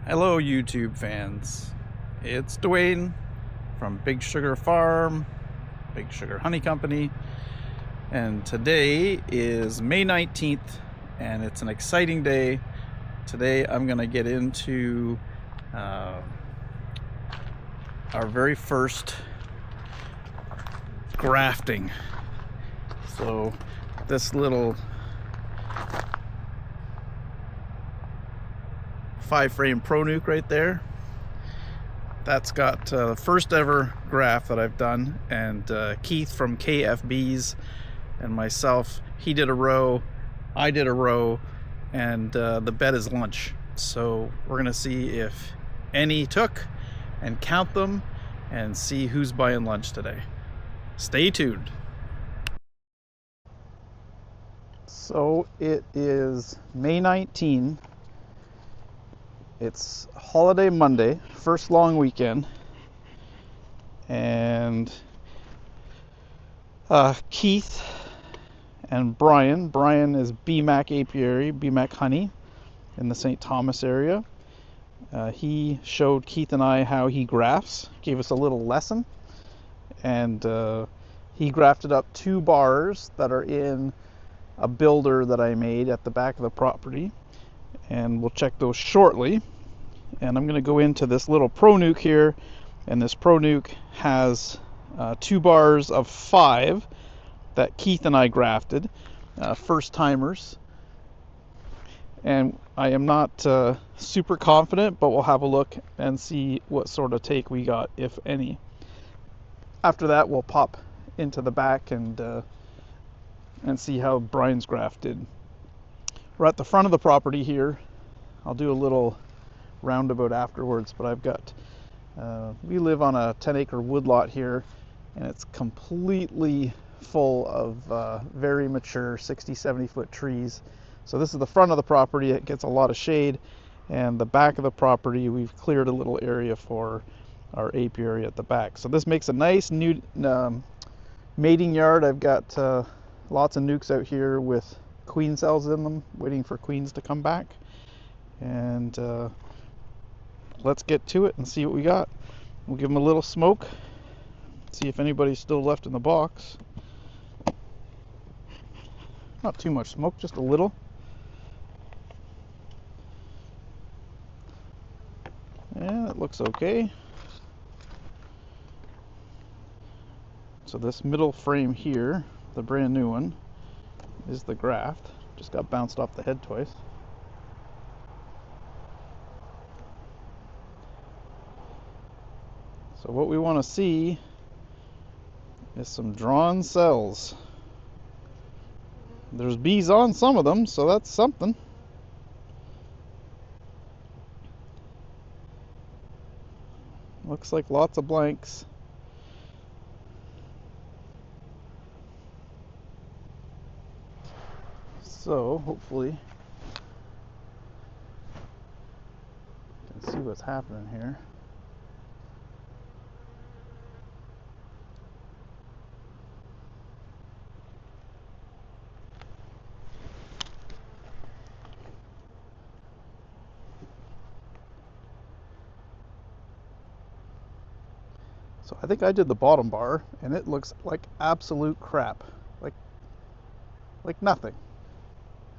Hello YouTube fans, it's Dwayne from Big Sugar Farm, Big Sugar Honey Company, and today is May 19th and it's an exciting day. Today I'm going to get into our very first grafting. So this little 5-frame Pro Nuke right there, that's got the first ever graft that I've done, and Keith from KFBs and myself, he did a row, I did a row, and the bet is lunch. So we're gonna see if any took and count them and see who's buying lunch today. Stay tuned. So it is May 19th. It's holiday Monday, first long weekend, and Keith and Brian is BMAC Apiary, BMAC Honey in the St. Thomas area. He showed Keith and I how he grafts, gave us a little lesson, and he grafted up 2 bars that are in a builder that I made at the back of the property, and we'll check those shortly. And I'm going to go into this little Pro Nuke here, and this Pro Nuke has 2 bars of 5 that Keith and I grafted, first timers, and I am not super confident, but we'll have a look and see what sort of take we got, if any. After that we'll pop into the back and see how Brian's graft did. We're at the front of the property here. I'll do a little roundabout afterwards, but I've got we live on a 10-acre woodlot here, and it's completely full of very mature 60-70 foot trees. So this is the front of the property. It gets a lot of shade, and the back of the property we've cleared a little area for our apiary at the back. So this makes a nice new mating yard. I've got lots of nukes out here with queen cells in them, waiting for queens to come back. And let's get to it and see what we got. We'll give them a little smoke, see if anybody's still left in the box. Not too much smoke, just a little. Yeah, it looks okay. So this middle frame here, the brand new one, is the graft. Just got bounced off the head twice. So what we want to see is some drawn cells. There's bees on some of them, so that's something. Looks like lots of blanks. So hopefully you can see what's happening here. So I think I did the bottom bar, and it looks like absolute crap. Like nothing.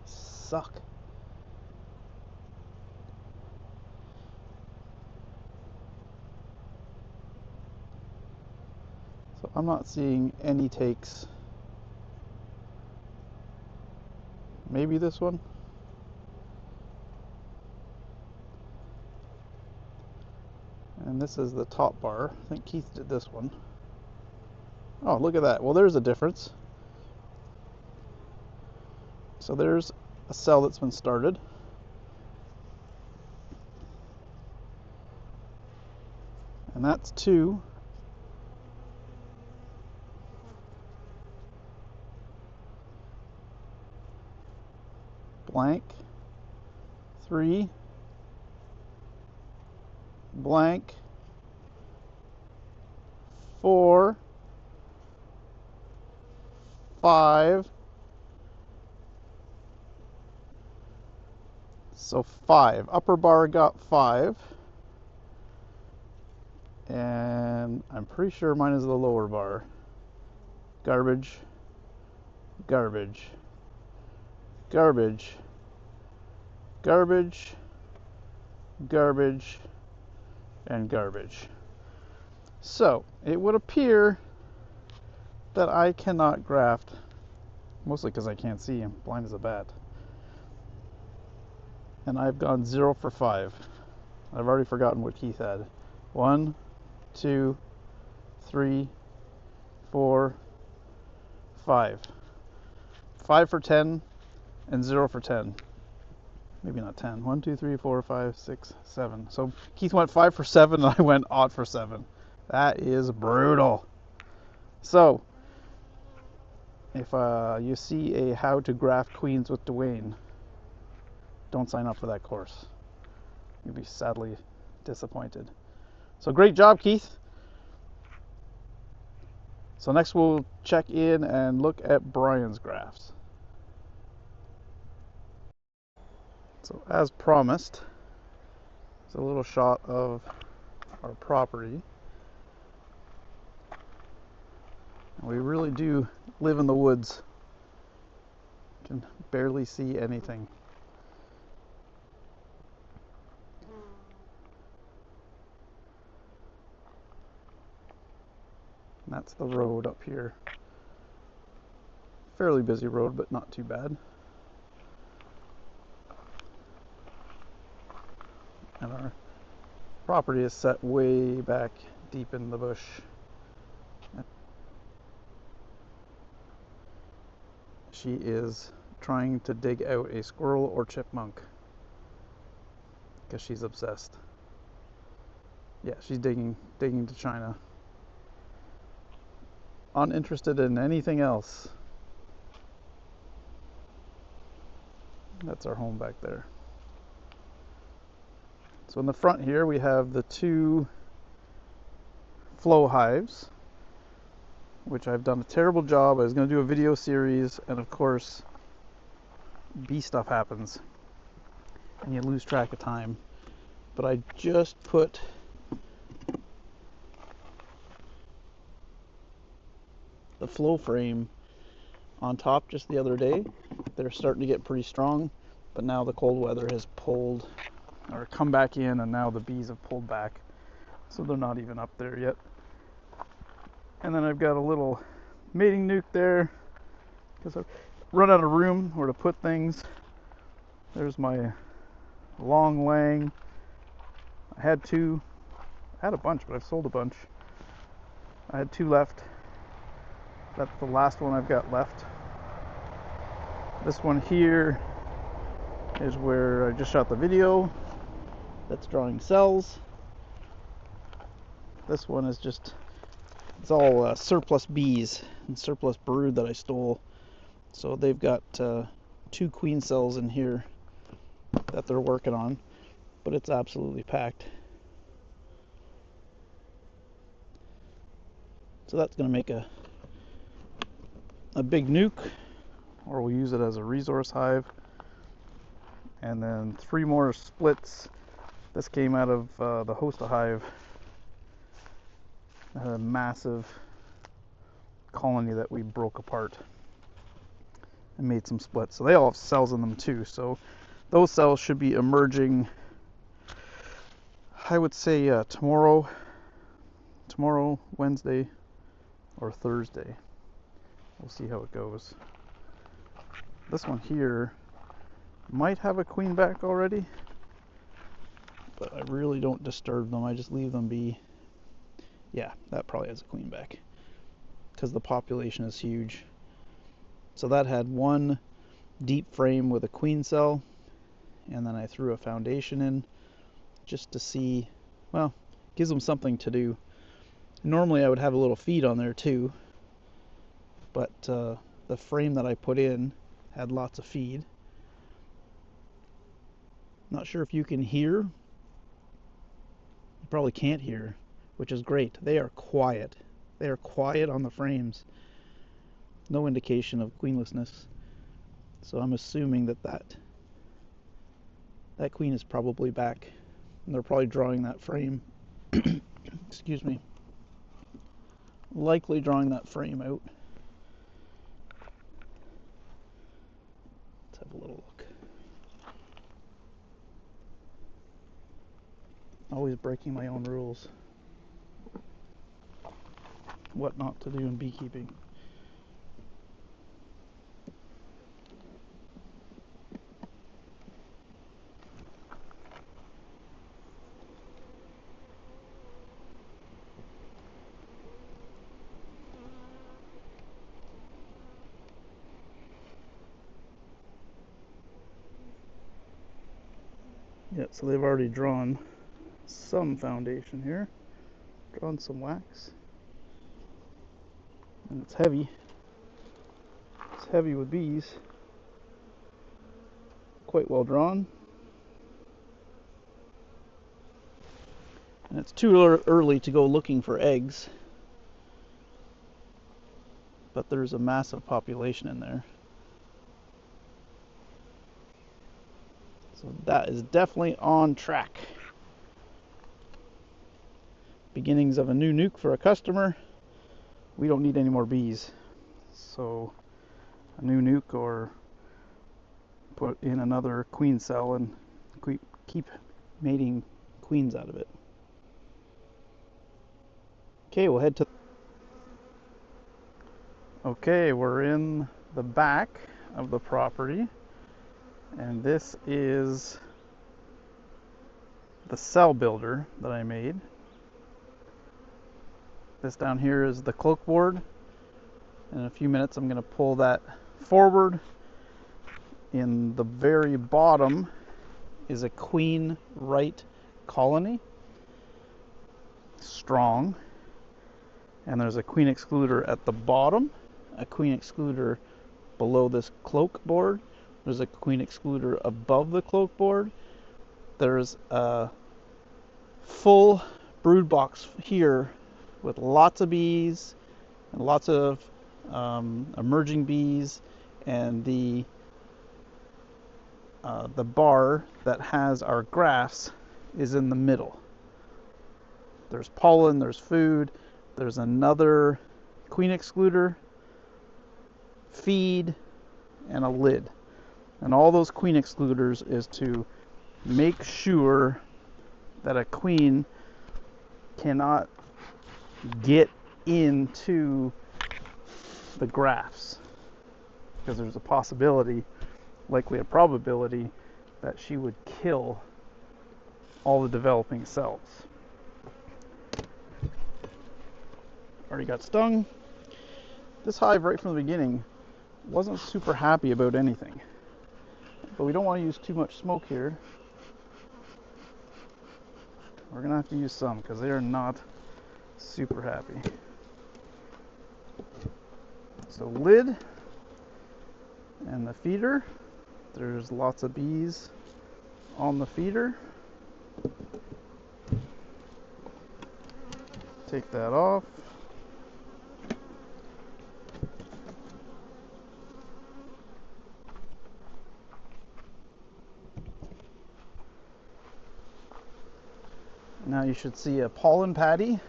Suck. So I'm not seeing any takes. Maybe this one. And this is the top bar. I think Keith did this one. Oh, look at that. Well, there's a difference. So there's a cell that's been started. And that's 2. Blank. 3. Blank. 4. 5. So 5. Upper bar got 5. And I'm pretty sure mine is the lower bar. Garbage, garbage, garbage, garbage, garbage, and garbage. So it would appear that I cannot graft, mostly because I can't see. I'm blind as a bat. And I've gone 0 for 5. I've already forgotten what Keith had. 1, 2, 3, 4, 5. 5 for 10 and 0 for 10. Maybe not 10. 1, 2, 3, 4, 5, 6, 7. So Keith went 5 for 7 and I went odd for 7. That is brutal. So if you see a how to graft queens with Dwayne, don't sign up for that course. You'll be sadly disappointed. So great job, Keith. So next we'll check in and look at Brian's grafts. So as promised, it's a little shot of our property. And we really do live in the woods. You can barely see anything. And that's the road up here. Fairly busy road, but not too bad. And our property is set way back deep in the bush. She is trying to dig out a squirrel or chipmunk because she's obsessed. Yeah, she's digging to China. Uninterested in anything else. That's our home back there. So in the front here we have the 2 flow hives, which I've done a terrible job. I was going to do a video series, and of course bee stuff happens and you lose track of time. But I just put the flow frame on top just the other day. They're starting to get pretty strong, but now the cold weather has pulled or come back in, and now the bees have pulled back, so they're not even up there yet. And then I've got a little mating nuke there because I've run out of room where to put things. There's my long lang. I had a bunch, but I've sold a bunch. I had 2 left. That's the last one I've got left. This one here is where I just shot the video. That's drawing cells. This one is just, it's all surplus bees and surplus brood that I stole. So they've got 2 queen cells in here that they're working on, but it's absolutely packed. So that's going to make a big nuke, or we'll use it as a resource hive. And then 3 more splits. This came out of the Hosta hive, a massive colony that we broke apart and made some splits. So they all have cells in them too. So those cells should be emerging, I would say tomorrow, Wednesday, or Thursday. We'll see how it goes. This one here might have a queen back already, but I really don't disturb them. I just leave them be. Yeah, that probably has a queen back because the population is huge. So that had 1 deep frame with a queen cell, and then I threw a foundation in just to see, well, gives them something to do. Normally I would have a little feed on there too, but the frame that I put in had lots of feed. Not sure if you can hear. You probably can't hear, which is great. They are quiet. They are quiet on the frames. No indication of queenlessness. So I'm assuming that That queen is probably back, and they're probably drawing that frame. Excuse me. Likely drawing that frame out. Let's have a little look. Always breaking my own rules. What not to do in beekeeping. Yeah, so they've already drawn some foundation here. Drawn some wax. And it's heavy. It's heavy with bees. Quite well drawn. And it's too early to go looking for eggs. But there's a massive population in there. So that is definitely on track. Beginnings of a new nuke for a customer. We don't need any more bees. So a new nuke, or put in another queen cell and keep mating queens out of it. Okay, we'll head to... Okay, we're in the back of the property. And this is the cell builder that I made. This down here is the cloak board. In a few minutes I'm going to pull that forward. In the very bottom is a queen right colony. Strong. And there's a queen excluder at the bottom. A queen excluder below this cloak board. There's a queen excluder above the cloak board. There's a full brood box here with lots of bees and lots of emerging bees, and the bar that has our grafts is in the middle. There's pollen, there's food, there's another queen excluder, feed, and a lid. And all those queen excluders is to make sure that a queen cannot get into the grafts, because there's a possibility, likely a probability, that she would kill all the developing cells. Already got stung. This hive right from the beginning wasn't super happy about anything. But we don't want to use too much smoke here. We're going to have to use some because they are not super happy. So lid and the feeder. There's lots of bees on the feeder. Take that off. Now you should see a pollen patty,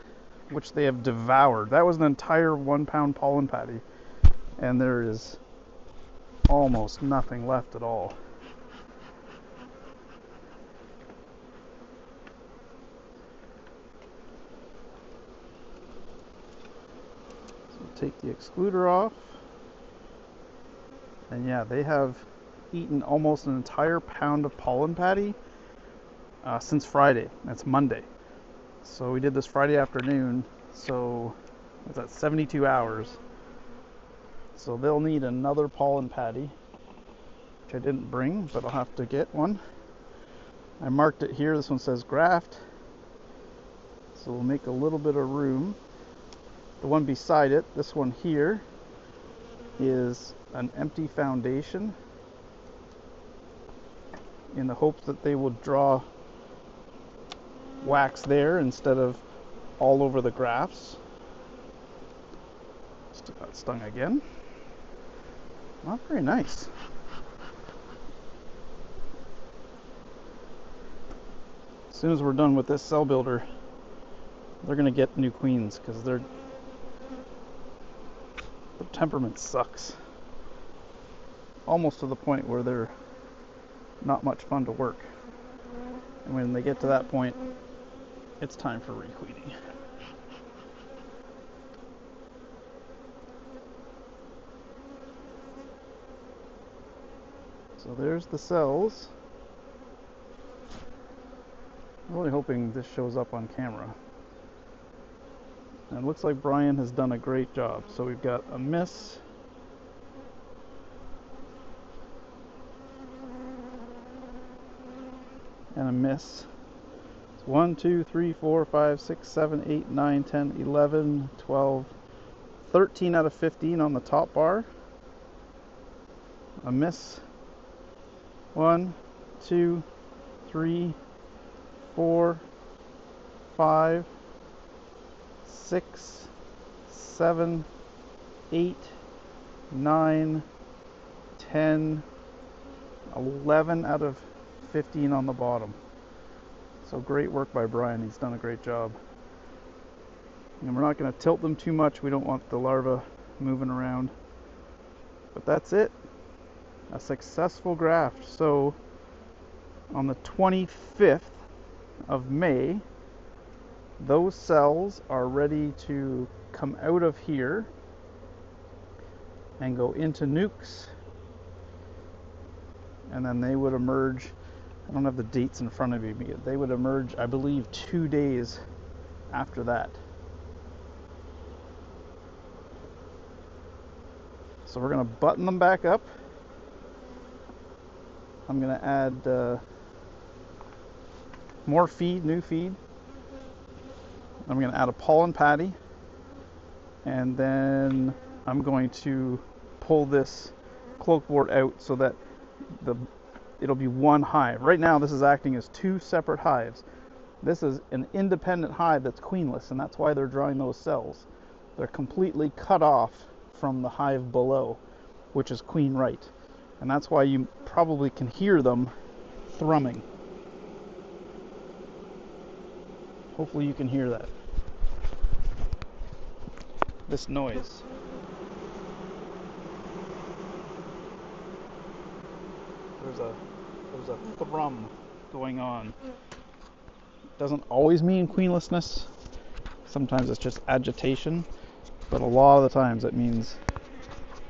which they have devoured. That was an entire 1 pound pollen patty, and there is almost nothing left at all. So take the excluder off, and yeah, they have eaten almost an entire pound of pollen patty since Friday. That's Monday. So we did this Friday afternoon, so what's that, 72 hours. So they'll need another pollen patty, which I didn't bring, but I'll have to get one. I marked it here. This one says Graft. So we'll make a little bit of room. The one beside it, this one here, is an empty foundation, in the hopes that they will draw wax there instead of all over the grafts. Still got stung again. Not very nice. As soon as we're done with this cell builder, they're gonna get new queens because their temperament sucks. Almost to the point where they're not much fun to work. And when they get to that point, it's time for requeening. So there's the cells. I'm really hoping this shows up on camera. And it looks like Brian has done a great job. So we've got a miss. And a miss. 1, 2, 3, 4, 5, 6, 7, 8, 9, 10, 11, 12, 13 out of 15 on the top bar. A miss. 1, 2, 3, 4, 5, 6, 7, 8, 9, 10, 11 out of 15 on the bottom. So great work by Brian. He's done a great job. And we're not going to tilt them too much. We don't want the larva moving around. But that's it. A successful graft. So on the 25th of May, those cells are ready to come out of here and go into nukes. And then they would emerge. I don't have the dates in front of me, but they would emerge, I believe, 2 days after that. So we're going to button them back up. I'm going to add more feed, new feed. I'm going to add a pollen patty. And then I'm going to pull this cloak board out so that it'll be one hive. Right now this is acting as two separate hives. This is an independent hive that's queenless, and that's why they're drawing those cells. They're completely cut off from the hive below, which is queen right. And that's why you probably can hear them thrumming. Hopefully you can hear that. This noise. There's a thrum going on. Doesn't always mean queenlessness. Sometimes it's just agitation, but a lot of the times it means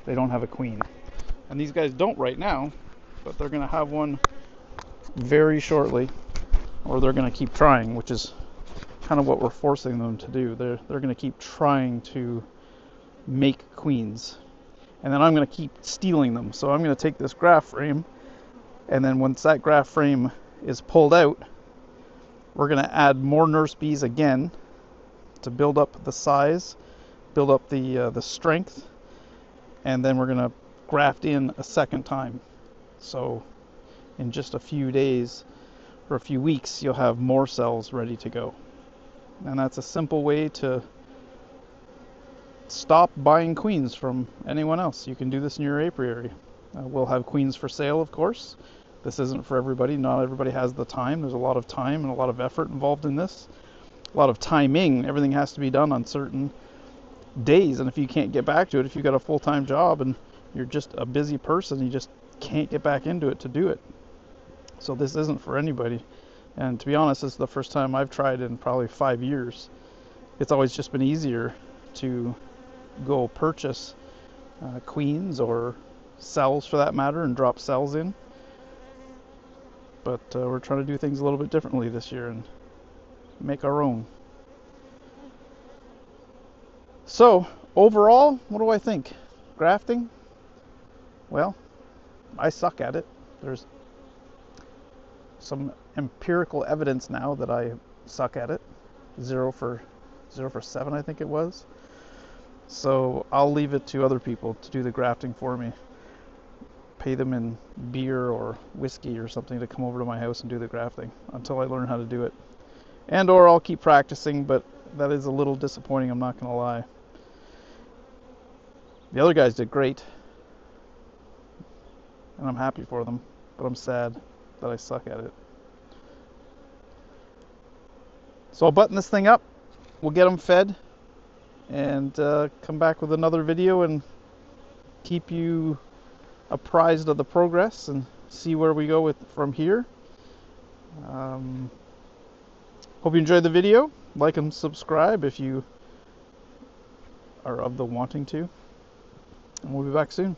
they don't have a queen. And these guys don't right now, but they're going to have one very shortly, or they're going to keep trying, which is kind of what we're forcing them to do. They're going to keep trying to make queens, and then I'm going to keep stealing them. So I'm going to take this graft frame, and then once that graft frame is pulled out, we're going to add more nurse bees again to build up the size, build up the strength, and then we're going to graft in a second time. So in just a few days or a few weeks, you'll have more cells ready to go. And that's a simple way to stop buying queens from anyone else. You can do this in your apiary. We'll have queens for sale, of course. This isn't for everybody. Not everybody has the time. There's a lot of time and a lot of effort involved in this. A lot of timing. Everything has to be done on certain days, and if you can't get back to it, if you've got a full-time job and you're just a busy person, you just can't get back into it to do it. So this isn't for anybody. And to be honest, this is the first time I've tried in probably 5 years. It's always just been easier to go purchase queens or cells for that matter and drop cells in. But we're trying to do things a little bit differently this year and make our own. So overall, what do I think? Grafting? Well, I suck at it. There's some empirical evidence now that I suck at it. 0 for 7, I think it was. So I'll leave it to other people to do the grafting for me. Pay them in beer or whiskey or something to come over to my house and do the grafting until I learn how to do it. And or I'll keep practicing, but that is a little disappointing, I'm not going to lie. The other guys did great, and I'm happy for them, but I'm sad that I suck at it. So I'll button this thing up, we'll get them fed, and come back with another video and keep you apprised of the progress and see where we go with from here. Hope you enjoyed the video. Like and subscribe if you are of the wanting to. And we'll be back soon.